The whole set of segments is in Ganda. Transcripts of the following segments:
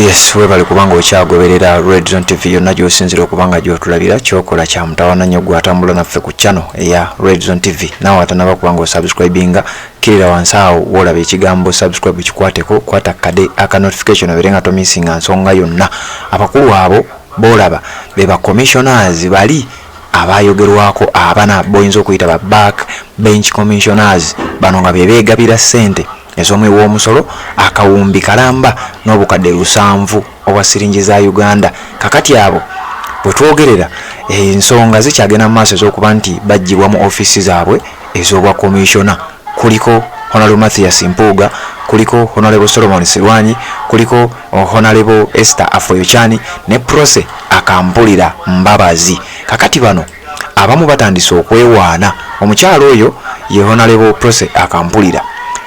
Yes, webale kubanga okyagoberera Red Zone TV yonna gy'osinzira okubanga gy'otulabira kyokola kya mutawana nnyo gwatambula naffe ku channel eya Red Zone TV. Nawe atanaba kubanga osubscribinga kirira wansi awo wolaba ekigambo subscribe kikwateko kwata kade aka notification oberenga tomisinga nsonga yonna. Abakulu abo bolaba beba commissioners bali abayogerwako abana boyinza okuyita ba back bench commissioners bano nga bebeegabira ssente ezomwe w'omusolo akawumbi kalamba n'obukadde 7 obwa siringi za Uganda. Kakati abo bwe twogerera ensonga zikyagenda mu maaso ez'okuba nti baggyibwa mu ofisi zaabwe ez'obwa commissioner. Kuliko Honorable Mathias Mpuuga, kuliko Honorable Solomon Sirwanyi, kuliko Honorable Esther Afoyochani ne Prose Akampulira Mbabazi. Kakati bano abamu batandise okwewaana. Omukyalo oyo ye Honorable Prose Akampulira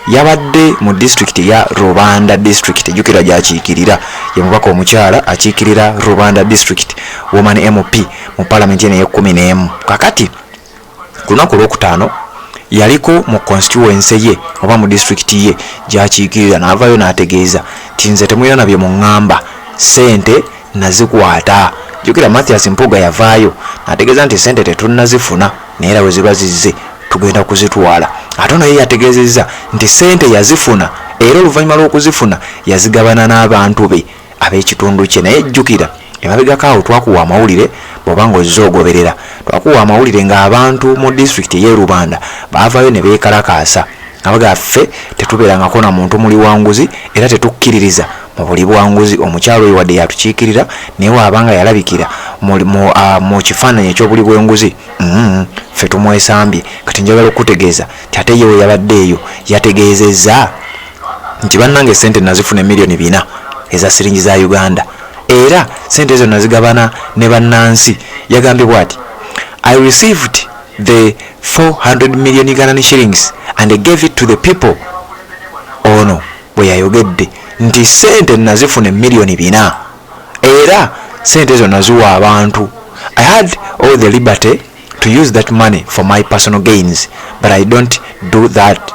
yabadde mu district ya Rubanda district jukira gyakiikirira ye mubaka omukyala akiikirira Rubanda district woman MP mu parliament ene ye11. Kakati kunaku lwokutaano yaliko mu constituency ye oba mu district ye gyakiikirira n'avaayo n'ategeeza ti nze temuyina nabye mu ŋŋamba sente nazikwata. Jukira Mathias Mpuuga yavaayo n'ategeeza nti sente tetunnazifuna naye era bwe ziba zizze tugenda kuzitwala. Ate naye yategeezezza nti sente yazifuna era oluvannyuma lw'okuzifuna yazigabana n'abantu be ab'ekitundu kye. Naye jjukira emabegako awo twakuwa amawulire bw'obanga ozze ogoberera twakuwa amawulire ng'abantu mu district y'e Rubanda baavaayo ne beekalakaasa abaga ffe tetubeerangako na muntu muli wanguzi era tetukkiririza mu buli bwanguzi. Omukyalo oyo wadde yatukiikirira naye waabanga yalabikira mu kifaananyi eky'obuli bw'enguzi ffe tumwesambye. Kati njagala okutegeeza ti ate ye we yabadde eyo yategeezezza nti bannange sente nazifuna miliyoni 4 eza siringi za Uganda era sente ezo nazigabana ne bannansi. Yagambye bw'ati I received the 400 million Ugandan shillings and I gave it to the people. Ono bwe yayogedde nti sente nazifuna miliyoni 4 era sente ezo naziwa abantu. I had all the liberty to use that money for my personal gains, but I don't do that.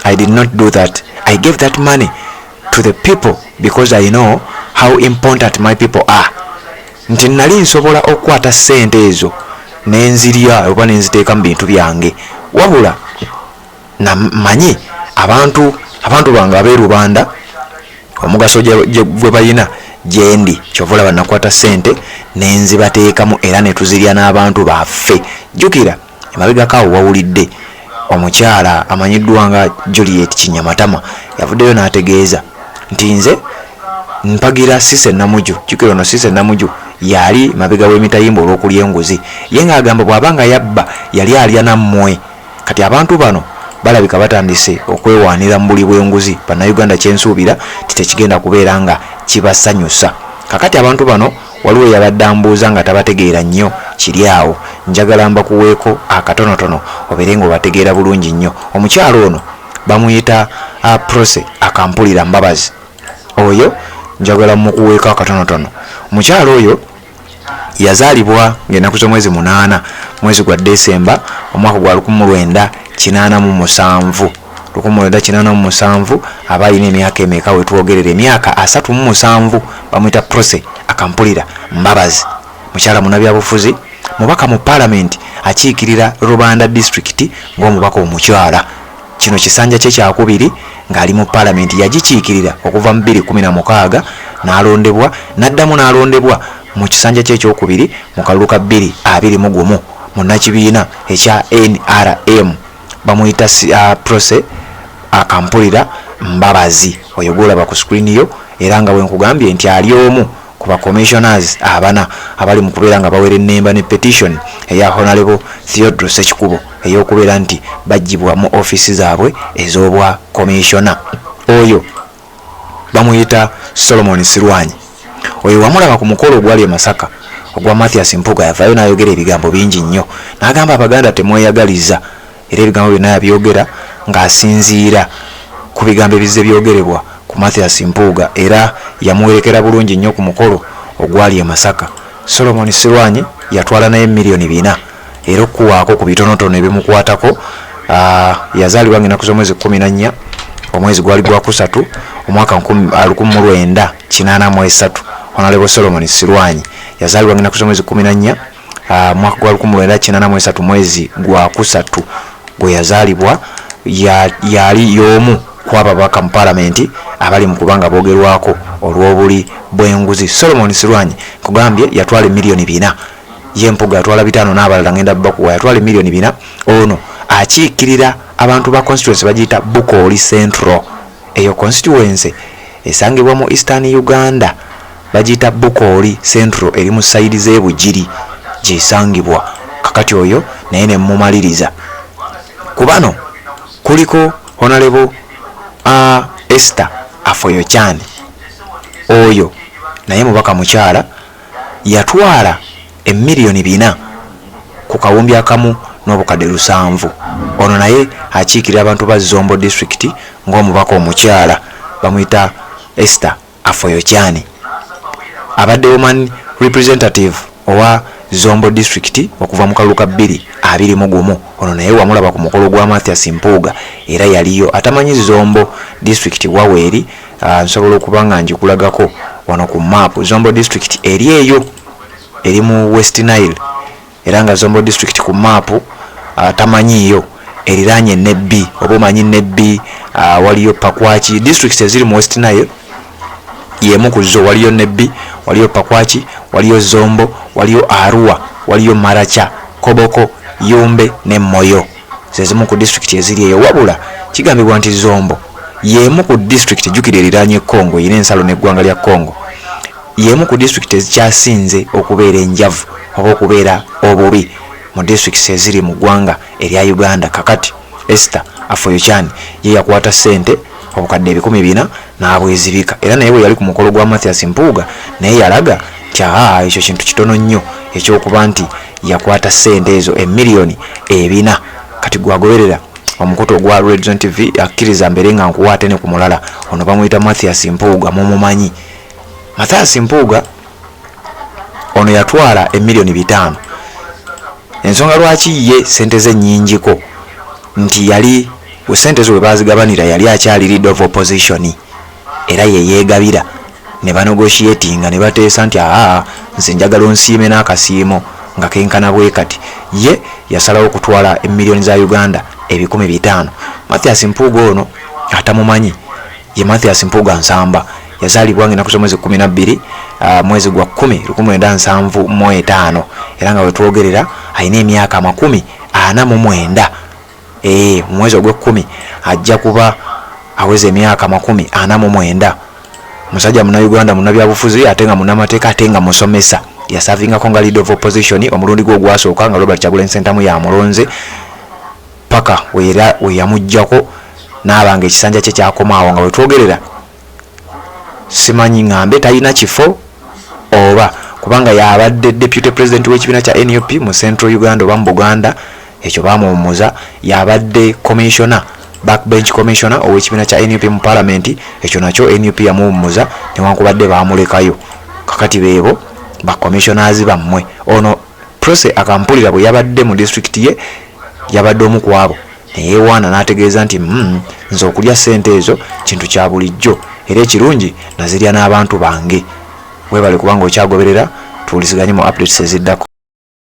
I did not do that. I gave that money to the people because I know how important my people are. Nti nali nsobola okukwata sente ezo nenzirya oba nenziteeka mu bintu byange wabula namanyi abantu bange ab'e Rubanda omugaso gwe balina gyendi kyovula banakwata sente nenzibateekamu era netuzirya n'abantu baffe. Jjukira emabegako awo wawulidde omukyala amanyiddwa nga Juliet Kinyamatama yavuddeyo n'ategeeza nti nze mpagira Sise Namuju. Jjukira ono Sise Namuju yali mabega w'emitayimbo olw'okulya enguzi ye ng'agamba bw'abanga yabba yali alya nammwe. Kati abantu bano balabika batandise okwewaanira mu buli bw'enguzi. Bannayuganda kyensuubira titekigenda kubeera nga kibasanyusa. Kakati abantu bano waliwo yabadde ambuuza nga tabategeera nnyo kiri awo. Njagala mbakuweeko akatonotono obeere nga obategeera bulungi nnyo. Omukyalo ono bamuyita Prose Akampulira Mbabazi. Oyo njagala mukuweeko akatonotono. Omukyalo oyo yazaalibwa ng'ennaku z'omwezi 8 mwezi gwa Desemba omwaka gwa 1987. 1987 aba alina emyaka emeka we twogerera emyaka 37. Bamuyita Prose Akampulira Mbabazi. Mukyala munabyabufuzi mubaka mu parliament akiikirira Rubanda district ng'omubaka omukyala. Kino kisanja kye kyakubiri ng'ali mu parliament yagikiikirira okuva mu 2016 n'alondebwa n'addamu n'alondebwa mu kisanja kye ekyokubiri mu kalulu ka 2021 mu nnakibiina ekya NRM. Bamuyita Prose Akampulira Mbabazi. Oyo gwolaba ku screen yo era nga wenkugambye nti ali omu ku ba commissioners abana abali mu kubeera nga bawera ennemba ne petition eya Honorable Theodore Sekikubo ey'okubeera nti baggyibwa mu ofisi zaabwe ez'obwa commissioner. Oyo bamuyita Solomon Sirwanyi. Oyo wamulaba ku mukolo ogwali e Masaka ogwa Mathias Mpuuga yavaayo n'ayogera ebigambo bingi nnyo n'agamba Abaganda temweyagaliza era ebigambo byonna yabyogera ng'asinziira ku bigambo ebizze byogerebwa ku Mathias Mpuuga era yamuwerekera bulungi nnyo ku mukolo ogwali e Masaka. Solomon Sirwanyi yatwala naye miliyoni 4 era okuwaako ku bitonotono ebimukwatako. Yazaalibwa ng'ennaku z'omwezi 14 omwezi gwali gwa 3 omwaka 1983 Honorable Solomon Sirwanyi yazalibwa ngina ku mwezi 14 mwaka gwa 1983 mwezi gwa kusatu gwe yazalibwa. Yali yomu kwaba baka mu parliament abali mu kubanga bogerwako olw'obuli bw'enguzi. Solomon Sirwanyi kugambye yatwala milioni 4 yempuga atwala 5 n'abalala ngenda bakuwa yatwala milioni 4. ono akiikirira abantu ba constituency bagiyita Bukoli Central. Eyo constituency esangibwa mu Eastern Uganda bagiyita Bukoli Central eri mu side z'ebugiri gyesangibwa kakati oyo naye ne mumaliriza kubano kuliko Honorable Esther Afoyokyane oyo naye mubaka mukyala yatwala emiliyoni 4 ku kawumbi akamu n'obukadde 7. ono naye akiikirira abantu ba Zombo district ng'omubaka omukyala bamuyita Esther Afoyokyane. abadde woman representative owa Zombo district okuva mu kaluka 2021 ono naye wamulaba ku mukolo gwa Mathias Mpuuga era yaliyo atamanyi Zombo district waweeri. Nsobola okubanga njikulagako wano ku map. Zombo district eri eyo eri mu West Nile era nga Zombo district ku map tamanyiyo eriranye Nebbi oba omanyi Nebbi. Waliyo Pakwaki districts eziri mu West Nile yemu ku zo waliyo Nebbi, waliyo Pakwaki, waliyo Zombo, waliyo Arua, waliyo Maracha, Koboko, Yumbe ne Moyo. Zezimu ku district eziri eyo wabula kigambibwa nti Zombo yemu ku district jukire eriranye Kongo yine ensalo n'eggwanga lya Kongo yemu ku district ezikyasinze okubeera enjavu oba okubeera obubi mu districts eziri mu ggwanga erya Uganda. kakati Esther Afoyokyane ye yakwata sente obukadde 400 n'abwezibika era naye bwe yali ku mukolo gwa Mathias Mpuuga naye yalaga kya ekyo kintu kitono nnyo ekyokuba nti yakwata sente ezo emiliyoni 4. kati gwagoberera omukuto gwa Red Zone TV akkiriza mbere nga nkuwaate ne ku mulala ono bamuyita Mathias Mpuuga mumumanyi. Mathias Mpuuga ono yatwala emiliyoni 5. ensonga lwaki ye sente ze nnyingiko nti yali sente zo bazigabanira yali akyali leader of opposition era ye yeegabira ne banegotiatinga ne bateesa nti nze njagala onsiime n'akasiimo nga kenkana bwe kati ye yasalawo okutwala emiliyoni za Uganda 500,000. Mathias Mpuuga ono atamumanyi ye Mathias Mpuuga Nsamba yazalibwa ngina ku mwezi 12 mwezi gwa 10 1975 era nga wetwogerera alina emyaka 49. mwezi gwa 10 ajja kuba aweze emyaka 49. musajja muna Uganda muna byabufuzi ate nga muna mateeka ate nga musomesa yasavinga konga leader of opposition omulundi gwo gwasooka nga Robert Kyagulanyi Ssentamu yamulonze paka we yamujjako n'abanga ekisanja kye kyakomaawo nga wetwogerera simanyi ngambe talina kifo oba kubanga yabadde deputy president w'ekibiina kya NUP mu Central Uganda oba mu Buganda ekyo bamuwummuza. yabadde commissioner backbench commissioner ow'ekibiina kya NUP mu parliament ekyo nakyo NUP yamuwummuza newankubadde baamulekayo. kakati beebo ba commissioners bammwe ono Prose akampulira bwe yabadde mu district ye yabadde omu ku abo neyewaana n'ategeeza nti nze okulya sente ezo kintu kya bulijjo era ekirungi nazirya n'abantu bange. Webale kubanga okyagoberera tuwuliziganye mu updates eziddako.